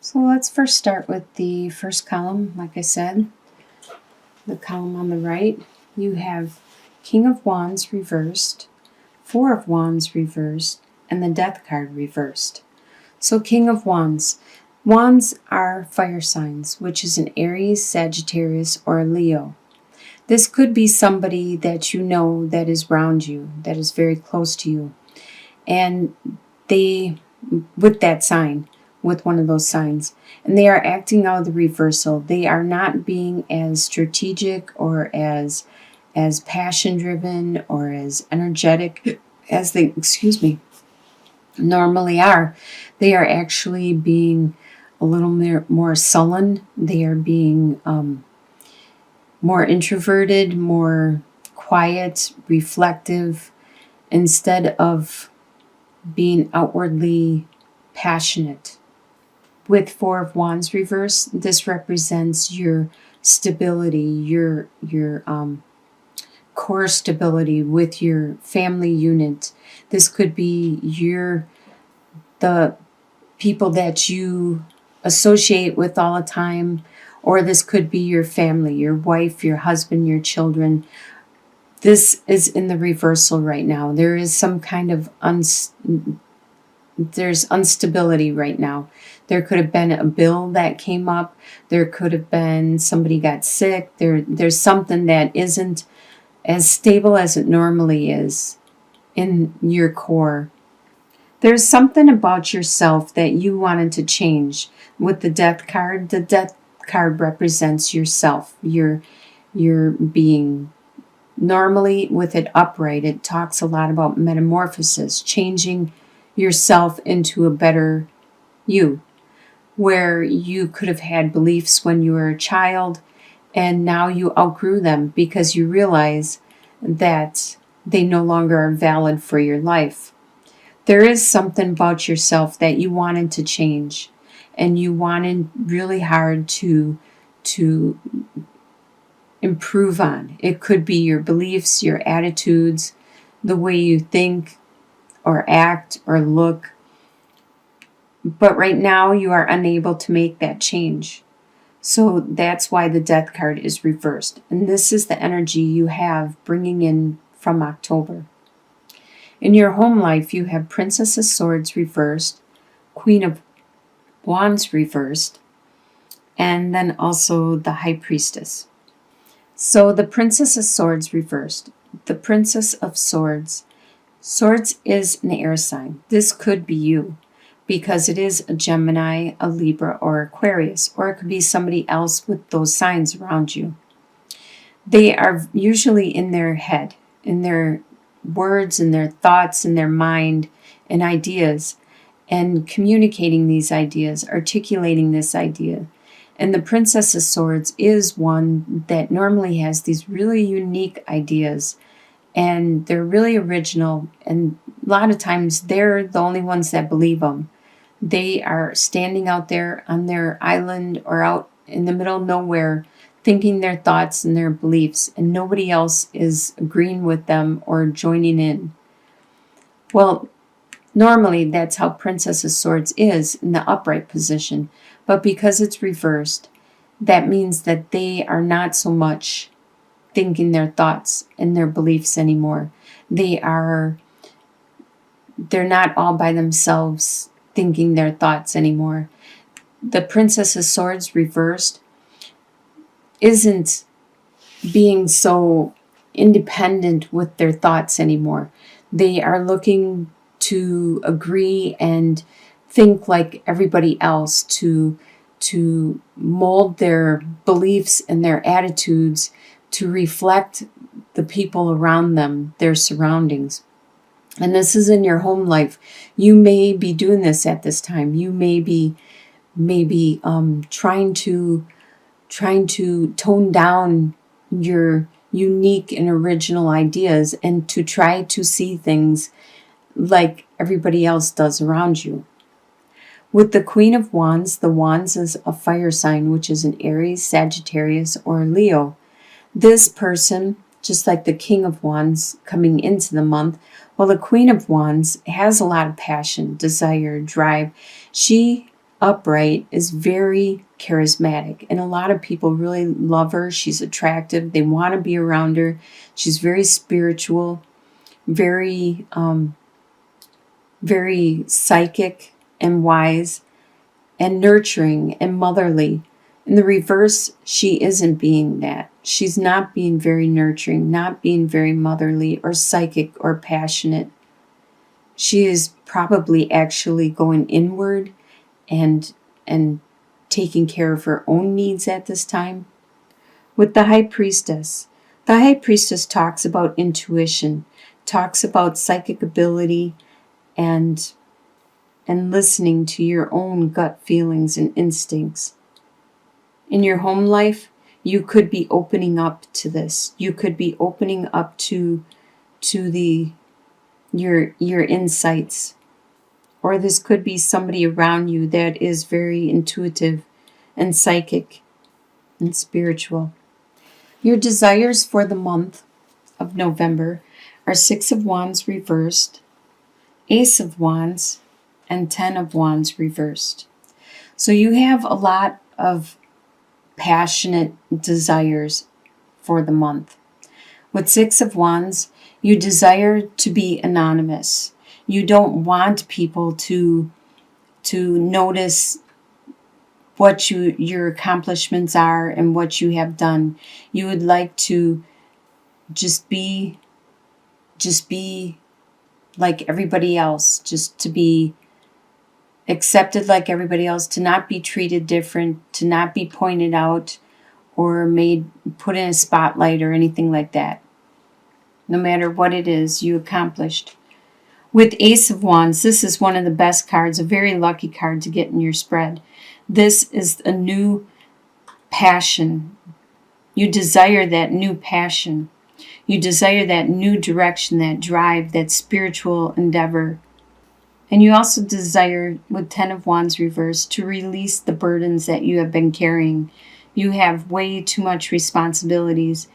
So let's first start with the first column. Like I said, the column on the right, you have King of Wands reversed, Four of Wands reversed, and the Death card reversed. So King of Wands. Wands are fire signs, which is an Aries, Sagittarius, or a Leo. This could be somebody that you know that is around you, that is very close to you. And they, with that sign, with one of those signs, and they are acting out of the reversal. They are not being as strategic or as passion driven or as energetic as they, normally are. They are actually being a little more sullen. They are being more introverted, more quiet, reflective, instead of being outwardly passionate. With Four of Wands reverse, this represents your stability, your core stability with your family unit. This could be the people that you associate with all the time, or this could be your family, your wife, your husband, your children. This is in the reversal right now. There is some kind of there's instability right now. There could have been a bill that came up. There could have been somebody got sick. There's something that isn't as stable as it normally is in your core. There's something about yourself that you wanted to change. With the Death card represents yourself, your being. Normally, with it upright, it talks a lot about metamorphosis, changing yourself into a better you, where you could have had beliefs when you were a child and now you outgrew them because you realize that they no longer are valid for your life. There is something about yourself that you wanted to change, and you wanted really hard to improve on. It could be your beliefs, your attitudes, the way you think or act or look. But right now you are unable to make that change. So that's why the Death card is reversed. And this is the energy you have bringing in from October. In your home life, you have Princess of Swords reversed, Queen of Wands reversed, and then also the High Priestess. So the Princess of Swords reversed. The Princess of Swords. Swords is an air sign. This could be you, because it is a Gemini, a Libra, or Aquarius, or it could be somebody else with those signs around you. They are usually in their head, in their words, in their thoughts, in their mind, and ideas, and communicating these ideas, articulating this idea. And the Princess of Swords is one that normally has these really unique ideas, and they're really original, and a lot of times they're the only ones that believe them. They are standing out there on their island or out in the middle of nowhere thinking their thoughts and their beliefs, and nobody else is agreeing with them or joining in. Well, normally that's how Princess of Swords is in the upright position, but because it's reversed, that means that they are not so much thinking their thoughts and their beliefs anymore. They're not all by themselves thinking their thoughts anymore. The Princess of Swords reversed isn't being so independent with their thoughts anymore. They are looking to agree and think like everybody else, to mold their beliefs and their attitudes to reflect the people around them, their surroundings. And this is in your home life. You may be doing this at this time. You may be trying to tone down your unique and original ideas and to try to see things like everybody else does around you. With the Queen of Wands, the Wands is a fire sign, which is an Aries, Sagittarius, or Leo. This person, just like the King of Wands coming into the month, well, the Queen of Wands has a lot of passion, desire, drive. She upright, is very charismatic, and a lot of people really love her. She's attractive. They want to be around her. She's very spiritual, very very psychic and wise and nurturing and motherly. In the reverse, she isn't being that. She's not being very nurturing, not being very motherly or psychic or passionate. She is probably actually going inward and taking care of her own needs at this time. With the High Priestess talks about intuition, talks about psychic ability and listening to your own gut feelings and instincts. In your home life, you could be opening up to this. You could be opening up to your insights. Or this could be somebody around you that is very intuitive and psychic and spiritual. Your desires for the month of November are 6 of Wands reversed, Ace of Wands, and 10 of Wands reversed. So you have a lot of passionate desires for the month. With 6 of Wands, you desire to be anonymous. You don't want people to notice what your accomplishments are and what you have done. You would like to just be like everybody else, just to be accepted like everybody else, to not be treated different, to not be pointed out or put in a spotlight or anything like that. No matter what it is you accomplished. With Ace of Wands, this is one of the best cards, a very lucky card to get in your spread. This is a new passion. You desire that new passion. You desire that new direction, that drive, that spiritual endeavor. And you also desire, with 10 of Wands reversed, to release the burdens that you have been carrying. You have way too much responsibilities,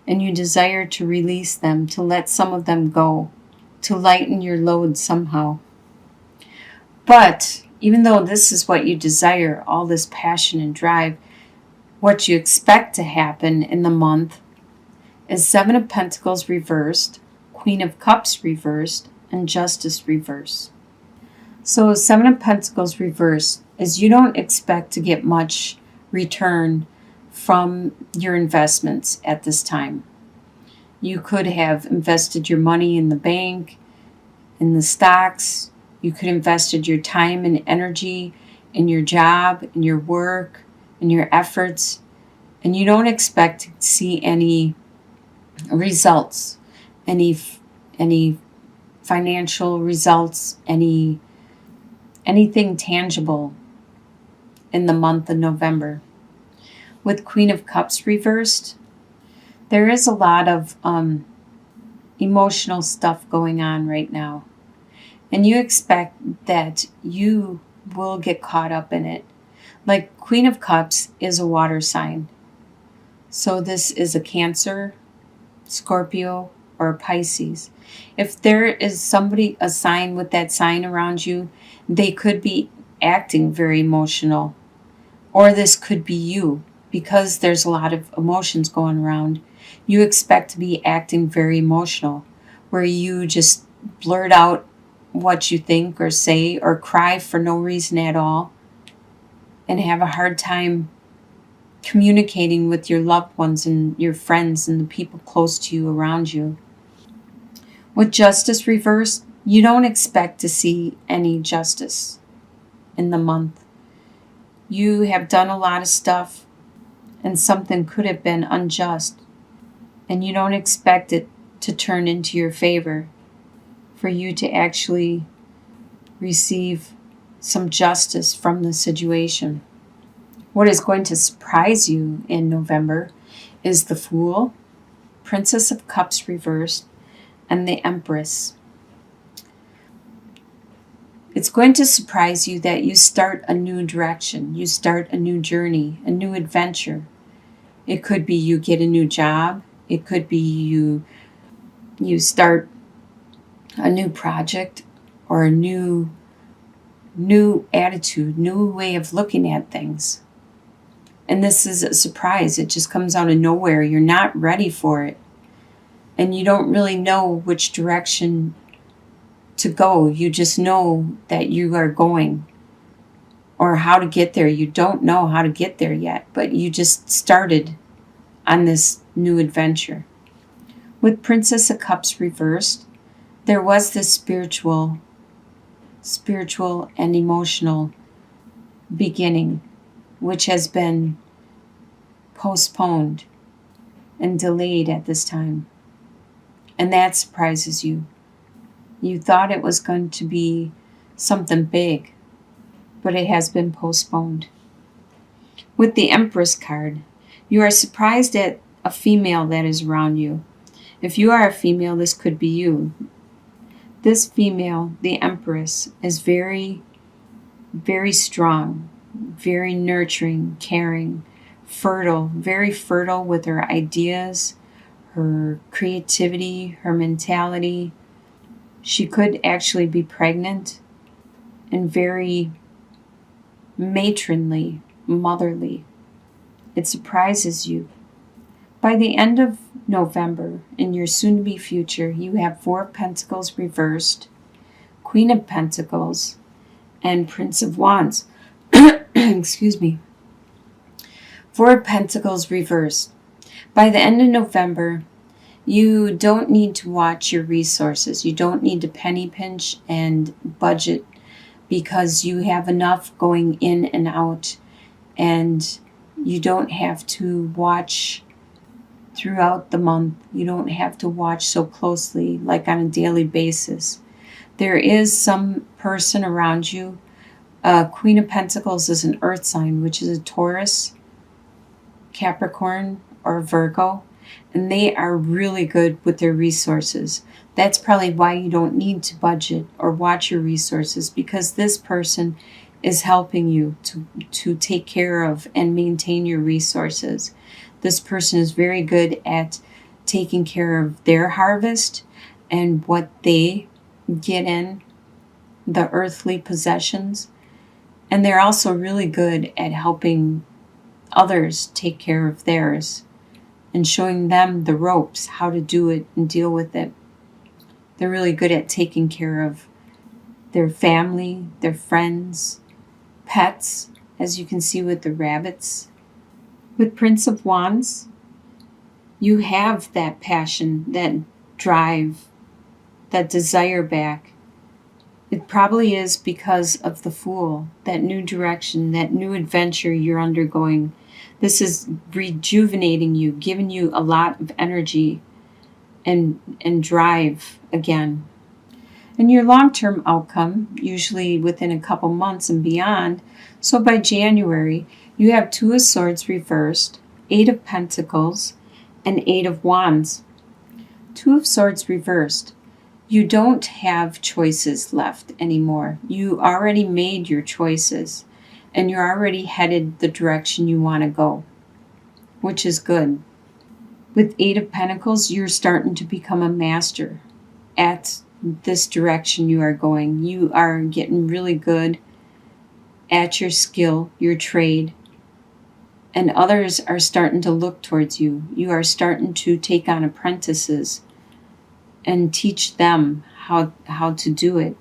and you desire to release them, to let some of them go, to lighten your load somehow. But even though this is what you desire, all this passion and drive, what you expect to happen in the month is 7 of Pentacles reversed, Queen of Cups reversed, and Justice reversed. So 7 of Pentacles reversed is you don't expect to get much return from your investments at this time. You could have invested your money in the bank, in the stocks. You could have invested your time and energy in your job, in your work, in your efforts, and you don't expect to see any results, any financial results, anything tangible in the month of November. With Queen of Cups reversed, there is a lot of emotional stuff going on right now. And you expect that you will get caught up in it. Like Queen of Cups is a water sign. So this is a Cancer, Scorpio, or a Pisces. If there is somebody, a sign with that sign around you, they could be acting very emotional. Or this could be you, because there's a lot of emotions going around. You expect to be acting very emotional, where you just blurt out what you think or say or cry for no reason at all and have a hard time communicating with your loved ones and your friends and the people close to you around you. With Justice reversed, you don't expect to see any justice in the month. You have done a lot of stuff and something could have been unjust, and you don't expect it to turn into your favor, for you to actually receive some justice from the situation. What is going to surprise you in November is the Fool, Princess of Cups reversed, and the Empress. It's going to surprise you that you start a new direction, you start a new journey, a new adventure. It could be you get a new job. It could be you start a new project or a new new attitude, new way of looking at things. And this is a surprise. It just comes out of nowhere. You're not ready for it. And you don't really know which direction to go. You just know that you are going, or how to get there. You don't know how to get there yet, but you just started on this new adventure. With Princess of Cups reversed, there was this spiritual and emotional beginning, which has been postponed and delayed at this time. And that surprises you. You thought it was going to be something big, but it has been postponed. With the Empress card, you are surprised at a female that is around you. If you are a female, this could be you. This female, the Empress, is very, very strong, very nurturing, caring, fertile, very fertile with her ideas, her creativity, her mentality. She could actually be pregnant, and very matronly, motherly. It surprises you. By the end of November, in your soon-to-be future, you have Four of Pentacles reversed, Queen of Pentacles, and Prince of Wands. Excuse me. Four of Pentacles reversed. By the end of November, you don't need to watch your resources. You don't need to penny pinch and budget, because you have enough going in and out, and you don't have to watch throughout the month. You don't have to watch so closely, like on a daily basis. There is some person around you. Queen of Pentacles is an earth sign, which is a Taurus, Capricorn, or Virgo, and they are really good with their resources. That's probably why you don't need to budget or watch your resources, because this person is helping you to take care of and maintain your resources. This person is very good at taking care of their harvest and what they get in, the earthly possessions. And they're also really good at helping others take care of theirs and showing them the ropes, how to do it and deal with it. They're really good at taking care of their family, their friends, pets, as you can see with the rabbits. With Prince of Wands, you have that passion, that drive, that desire back. It probably is because of the Fool, that new direction, that new adventure you're undergoing. This is rejuvenating you, giving you a lot of energy and drive again. And your long-term outcome, usually within a couple months and beyond, so by January, you have Two of Swords reversed, Eight of Pentacles, and Eight of Wands. Two of Swords reversed. You don't have choices left anymore. You already made your choices, and you're already headed the direction you want to go, which is good. With Eight of Pentacles, you're starting to become a master at this direction you are going. You are getting really good at your skill, your trade, and others are starting to look towards you. You are starting to take on apprentices and teach them how to do it.